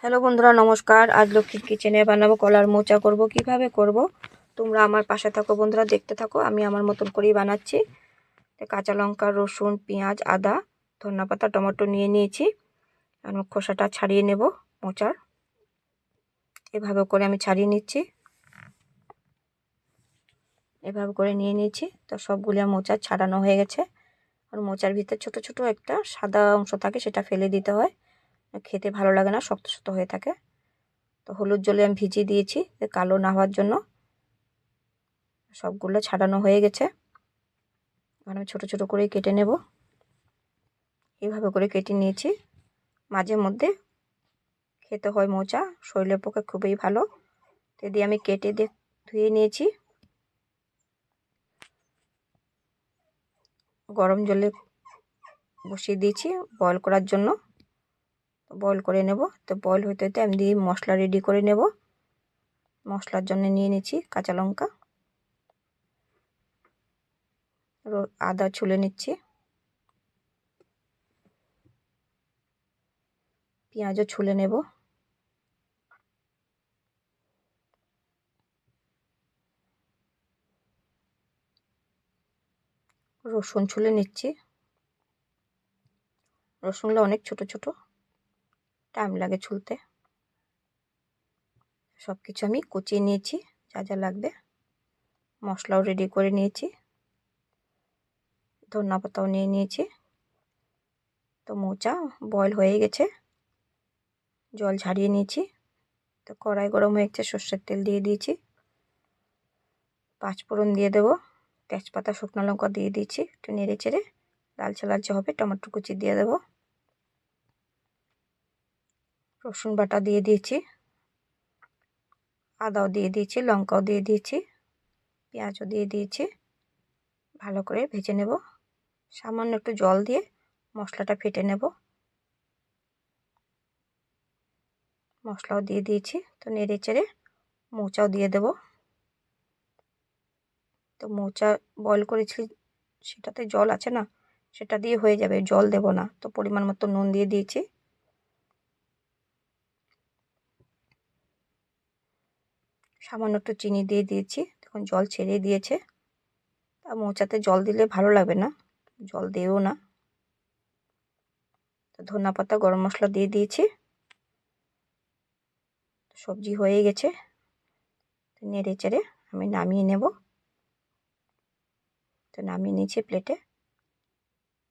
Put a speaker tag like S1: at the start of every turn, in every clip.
S1: Hello বন্ধুরা, নমস্কার। আজ লক্ষ্মীর কিচেনে বানাবো কলার মোচা। করব কিভাবে করব তোমরা আমার পাশে থাকো বন্ধুরা, দেখতে থাকো। আমি আমার মতন করেই বানাচ্ছি। কাঁচা লঙ্কা, রসুন, পেঁয়াজ, আদা, ধনেপাতা, টমেটো নিয়ে নিয়েছি। আমি খোসাটা ছাড়িয়ে নেব মোচার। এভাবে করে আমি ছাড়িয়ে নিচ্ছি। এভাবে করে নিয়ে নিয়েছি। তো সবগুলো মোচা ছাড়ানো হয়ে গেছে। আর মোচার ভিতরে ছোট ছোট একটা সাদা অংশ থাকে, সেটা ফেলে দিতে হয়। খেতে ভালো লাগে না, শক্ত শক্ত হয়ে থাকে। তো হলুদ জলে আমি ভিজিয়ে দিয়েছি কালো না হওয়ার জন্য। সবগুলো ছাড়ানো হয়ে গেছে। এবার আমি ছোটো ছোটো করে কেটে নেব। এইভাবে করে কেটে নিয়েছি। মাঝে মধ্যে খেতে হয় মোচা, শরীরের পক্ষে খুবই ভালো। তো দিয়ে আমি কেটে ধুয়ে নিয়েছি। গরম জলে বসিয়ে দিয়েছি বয়েল করার জন্য। বয়েল করে নেব। তো বয়েল হতে হতে আমি দিয়ে মশলা রেডি করে নেব। মশলার জন্য নিয়ে নিচ্ছি কাঁচা লঙ্কা, আদা ছুলে নিচ্ছি, পেঁয়াজও ছুলে নেব, রসুন ছুলে নিচ্ছি। রসুনগুলো অনেক ছোট ছোট, টাইম লাগে ছুলতে। সব কিছু আমি কুচিয়ে নিয়েছি যা যা লাগবে। মশলাও রেডি করে নিয়েছি, ধনেপাতাও নিয়ে নিয়েছি। তো মোচা বয়েল হয়ে গেছে, জল ঝারিয়ে নিয়েছি। তো কড়াই গরম হয়ে গেছে, সর্ষের তেল দিয়ে দিয়েছি। পাঁচফোড়ন দিয়ে দেবো, তেজপাতা, শুকনো লঙ্কা দিয়ে দিয়েছি। একটু নেড়ে চেড়ে লালচে লালচে হবে, টমেটো কুচি দিয়ে দেবো। রসুন বাটা দিয়ে দিয়েছি, আদাও দিয়ে দিয়েছি, লঙ্কাও দিয়ে দিয়েছি, পেঁয়াজও দিয়ে দিয়েছি। ভালো করে ভেজে নেব। সামান্য একটু জল দিয়ে মশলাটা ফেটে নেব। মশলাও দিয়ে দিয়েছি। তো নেড়ে চেড়ে মোচাও দিয়ে দেব। তো মোচা বয়েল করেছি, সেটাতে জল আছে না, সেটা দিয়ে হয়ে যাবে, জল দেব না। তো পরিমাণ মতো নুন দিয়ে দিয়েছি। সামান্য একটু চিনি দিয়ে দিয়েছি। তখন জল ছেড়ে দিয়েছে। তা মোচাতে জল দিলে ভালো লাগবে না, জল দিও না। তো ধনেপাতা, গরম মশলা দিয়ে দিয়েছি। সবজি হয়ে গেছে। নেড়ে চেড়ে আমি নামিয়ে নেব। তো নামিয়ে নিয়েছি প্লেটে।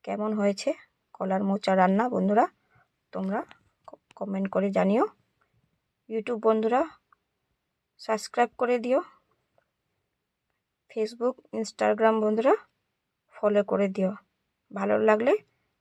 S1: কেমন হয়েছে কলার মোচা রান্না বন্ধুরা, তোমরা কমেন্ট করে জানিও। ইউটিউব বন্ধুরা সাবস্ক্রাইব করে দিও। ফেসবুক, ইনস্টাগ্রাম বন্ধুরা ফলো করে দিও। ভালো লাগলে